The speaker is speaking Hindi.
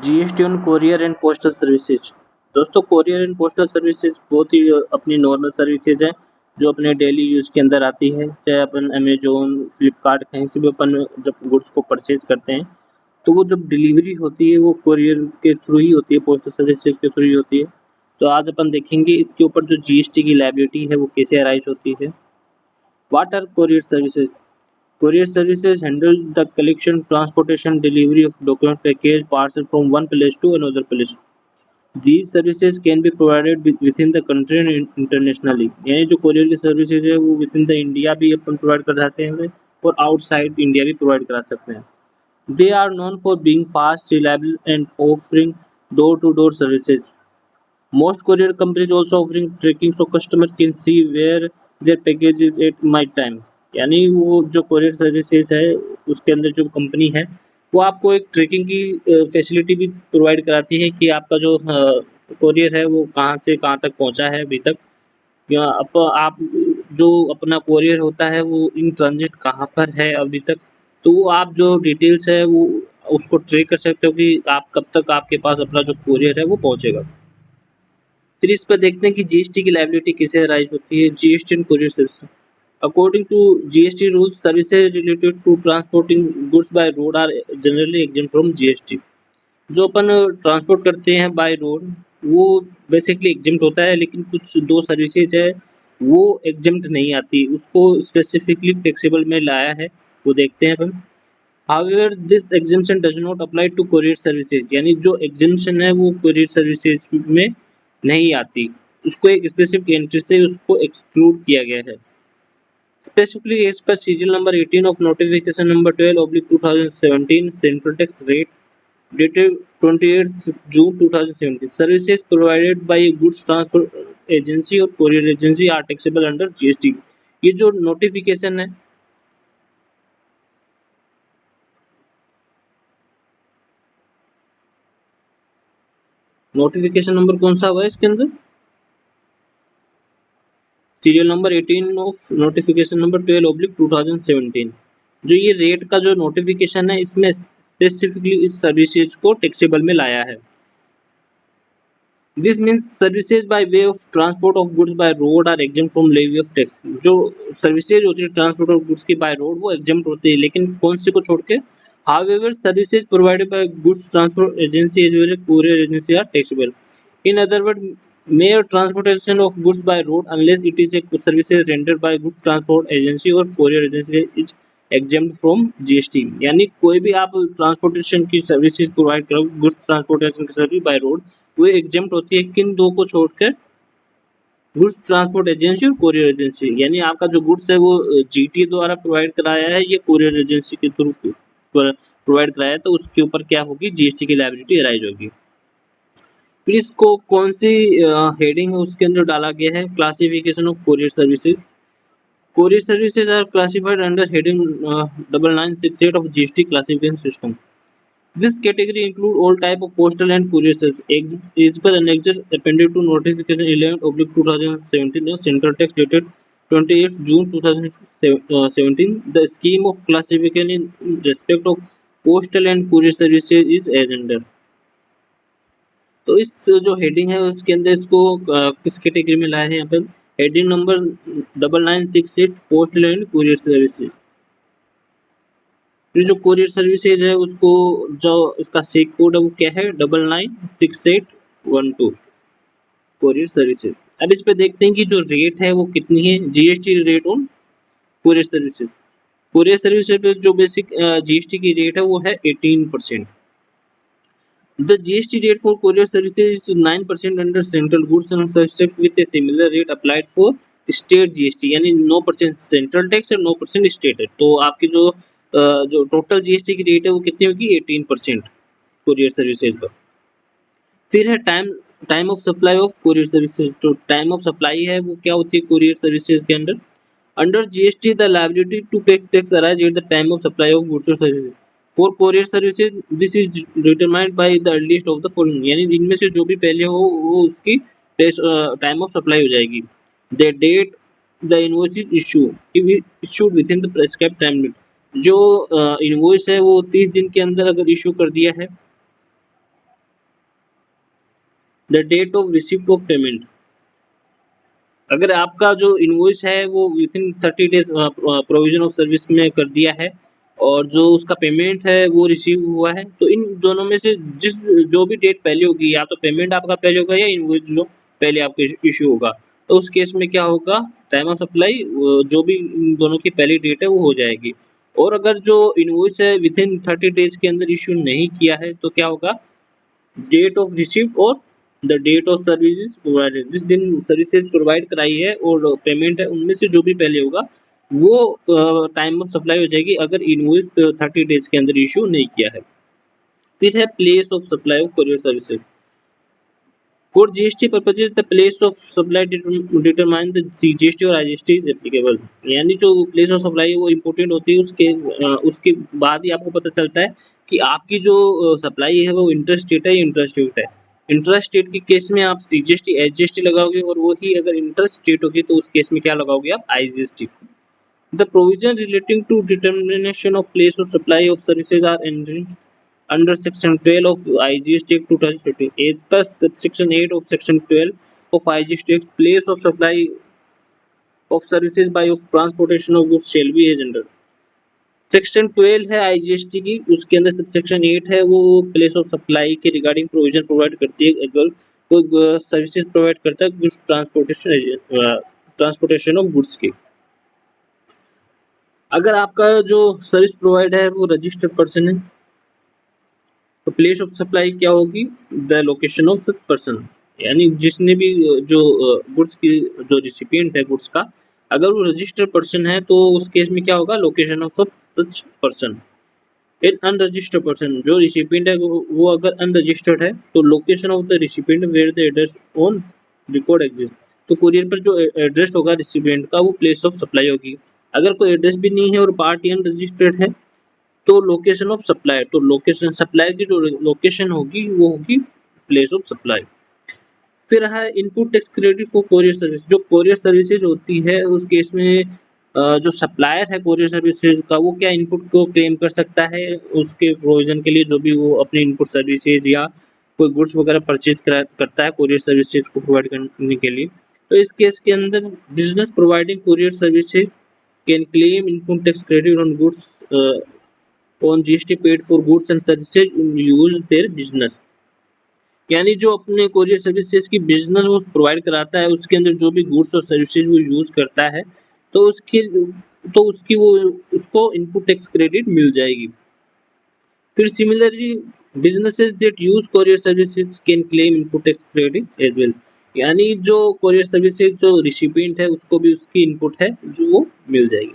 GST on courier and postal services. दोस्तों, कोरियर एंड पोस्टल सर्विसेज बहुत ही अपनी नॉर्मल सर्विसेज है जो अपने डेली यूज के अंदर आती है। चाहे अपन अमेजोन, फ्लिपकार्ट कहीं से भी अपन जब गुड्स को परचेज करते हैं तो वो जब डिलीवरी होती है वो कोरियर के थ्रू ही होती है, पोस्टल सर्विसेज के थ्रू ही होती है। तो आज अपन देखेंगे इसके ऊपर जो जीएसटी की लायबिलिटी है वो कैसे अराइज होती है। What are courier services? Courier services handle the collection, transportation, delivery of document, package, parcel from one place to another place. These services can be provided within the country and internationally. यानी जो courier की services है वो within the India भी अपन provide कर सकते हैं और outside India भी provide करा सकते हैं. They are known for being fast, reliable, and offering door-to-door services. Most courier companies also offering tracking so customer can see where their package is at my time. यानी वो जो कोरियर सर्विसेज है उसके अंदर जो कंपनी है वो आपको एक ट्रैकिंग की फैसिलिटी भी प्रोवाइड कराती है कि आपका जो कोरियर है वो कहाँ से कहाँ तक पहुँचा है अभी तक, या आप जो अपना कोरियर होता है वो इन ट्रांजिट कहाँ पर है अभी तक। तो वो आप जो डिटेल्स है वो उसको ट्रैक कर सकते हो कि आप कब तक आपके पास अपना जो कोरियर है वो पहुँचेगा। फिर इस पर देखते हैं कि जीएसटी की लायबिलिटी कैसे अराइज होती है। GST and courier service. According to GST rules, services related to transporting goods by road are generally exempt from GST. जो अपन ट्रांसपोर्ट करते हैं बाय रोड वो बेसिकली एग्जेम्प्ट होता है, लेकिन कुछ दो सर्विसेज है वो एग्जेम्प्ट नहीं आती, उसको स्पेसिफिकली फ्लेक्सिबल में लाया है, वो देखते हैं अपन। However, this exemption does not apply to courier services, यानी जो exemption है वो courier services में नहीं आती, उसको एक स्पेसिफिक एंट्री से उसको एक्सक्लूड किया गया है। Specifically, as per serial number 18 of notification number 12/2017 central tax rate dated 28th June 2017, services provided by a goods transport agency or courier agency are taxable under GST। ये जो नोटिफिकेशन है, नोटिफिकेशन नंबर कौन सा हुआ है इसके अंदर? Serial number 18 of notification number 12/2017। जो ये रेट का जो नोटिफिकेशन है इसमें स्पेसिफिकली इस सर्विसेज को टैक्सेबल में लाया है। This means services by way of transport of goods by road are exempt from levy of tax. जो सर्विसेज होती है ट्रांसपोर्ट ऑफ गुड्स की बाय रोड वो एग्जेम्प्ट होती है, लेकिन कौन से को छोड़ के? However services provided by goods transport agency as well as courier agency are taxable. In other words, mere transportation of goods by road, unless it is a services rendered by goods transport agency or courier agency, is exempt from GST। यानी कोई भी आप ट्रांसपोर्टेशन की सर्विसेज प्रोवाइड करो, गुड्स ट्रांसपोर्टेशन की सर्विस बाय रोड, वो एग्जेम्प्ट होती है किन दो को छोड़कर? गुड्स ट्रांसपोर्ट एजेंसी और कोरियर एजेंसी। यानी आपका जो गुड्स है वो जीटी द्वारा प्रोवाइड कराया है, ये कोरियर एजेंसी के थ्रू प्रोवाइड कराया है, तो उसके ऊपर क्या होगी? जीएसटी की लायबिलिटी अराइज होगी। फिर इसको कौन सी हेडिंग है उसके अंदर डाला गया है? Classification of courier services. Courier services are classified under heading 9968 of GST classification system. This category include all type of postal and courier service. As per annexure appended to notification 11/2017 of Central Tax dated 28th June 2017, the scheme of classification in respect of postal and courier services is as under। तो इस जो हेडिंग है उसके अंदर इसको किस कैटेगरी में लाया है? यहाँ पर heading number 9968 postal and courier services. ये जो कुरियर सर्विसेज है उसको जो इसका सेक कोड है वो क्या है? 996812 कुरियर सर्विसेज। अब इस पे देखते हैं कि जो रेट है वो कितनी है। GST rate on courier services. Courier services पे जो बेसिक जीएसटी की रेट है वो है 18%। The GST rate for courier services is 9% under central goods and services with a similar rate applied for state GST, यानी 9% सेंट्रल टैक्स और 9% स्टेट है। तो आपकी जो टोटल जीएसटी की रेट है वो कितनी होगी? 18% कोरियर सर्विसेज पर। फिर है time of supply of courier services. जो टाइम ऑफ सप्लाई है वो क्या होती है कोरियर सर्विसेज के अंदर? Under GST the liability to pay tax arise at the time of supply of goods और services. For courier services this is determined by the earliest of the following, यानी इनमें से जो भी पहले हो वो उसकी टाइम ऑफ सप्लाई हो जाएगी। The date the invoice is issued within the prescribed time limit. जो इनवॉइस है वो 30 दिन के अंदर अगर इशू कर दिया है the date of receipt of payment. अगर आपका जो इनवॉइस है वो within 30 days provision of service में कर दिया है और जो उसका पेमेंट है वो रिसीव हुआ है, तो इन दोनों में से जो भी डेट पहले होगी, या तो पेमेंट आपका पहले होगा या इनवॉइस जो पहले आपके इशू होगा, तो उस केस में क्या होगा, टाइम ऑफ सप्लाई जो भी इन दोनों की पहली डेट है वो हो जाएगी। और अगर जो इनवॉइस है विथिन 30 डेज के अंदर इशू नहीं किया है तो क्या होगा, डेट ऑफ रिसीप्ट और the date of services provided, जिस दिन सर्विसेज प्रोवाइड कराई है और पेमेंट है, उनमें से जो भी पहले होगा वो टाइम ऑफ सप्लाई हो जाएगी अगर इनवॉइस 30 डेज के अंदर इशू नहीं किया है। फिर है place of supply of courier services. For GST purposes, the place of supply determine the GST और IGST is applicable। यानी जो प्लेस ऑफ सप्लाई है वो इम्पोर्टेंट होती है, उसके बाद ही आपको पता चलता है कि आपकी जो सप्लाई है वो इंटर स्टेट है या इंटर स्टेट है। इंटर स्टेट के केस में आप CGST SGST लगाओगे, और वही अगर इंटर स्टेट होगी तो उस केस में क्या लगाओगे आप, IGST। The provision relating to determination of place of supply of services are enriched under Section 12 of IGST Act 2015. As per Section 8 of Section 12 of IGST Act, place of supply of services by of transportation of goods shall be as under। Section 12 है IGST की, उसके अंदर सेक्शन 8 है, वो प्लेस ऑफ सप्लाई के रिगार्डिंग प्रोविजन प्रोवाइड करती है अगर कोई सर्विसेज प्रोवाइड करता है गुड्स ट्रांसपोर्टेशन ऑफ गुड्स की। अगर आपका जो सर्विस प्रोवाइडर है वो रजिस्टर्ड पर्सन है तो प्लेस ऑफ सप्लाई क्या होगी, the location of such person. यानी जिसने भी जो गुड्स की जो रिसिपिएंट है गुड्स का, अगर वो रजिस्टर्ड पर्सन है तो उस केस में क्या होगा, location of such person. An unregistered person, जो रिसिपिएंट है वो अगर अनरजिस्टर्ड है तो location of the recipient where the address on record exist. तो कुरियर पर जो एड्रेस होगा रिसिपिएंट का वो प्लेस ऑफ सप्लाई होगी। अगर कोई एड्रेस भी नहीं है और पार्टी अनरजिस्टर्ड है तो लोकेशन ऑफ सप्लाई, तो लोकेशन सप्लाई की जो लोकेशन होगी वो होगी प्लेस ऑफ सप्लाई। फिर है input tax credit for courier service. जो कोरियर सर्विसेज होती है उस केस में जो सप्लायर है कोरियर सर्विसेज का वो क्या इनपुट को क्लेम कर सकता है उसके प्रोविजन के लिए, जो भी वो अपनी इनपुट सर्विसेज या कोई गुड्स वगैरह परचेज करता है कोरियर सर्विसेज को प्रोवाइड करने के लिए। तो इस केस के अंदर business providing courier services can claim input tax credit on goods on GST paid for goods and services use their business. यानी जो अपने कोरियर सर्विसेज की बिजनेस वो प्रोवाइड कराता है उसके अंदर जो भी गुड्स और सर्विसेज वो यूज करता है तो उसकी वो उसको इनपुट टैक्स क्रेडिट मिल जाएगी। फिर similarly businesses that use courier services can claim input tax credit as well. यानी जो कोरियर सर्विसेज जो रिसिपिएंट है उसको भी उसकी इनपुट है जो वो मिल जाएगी।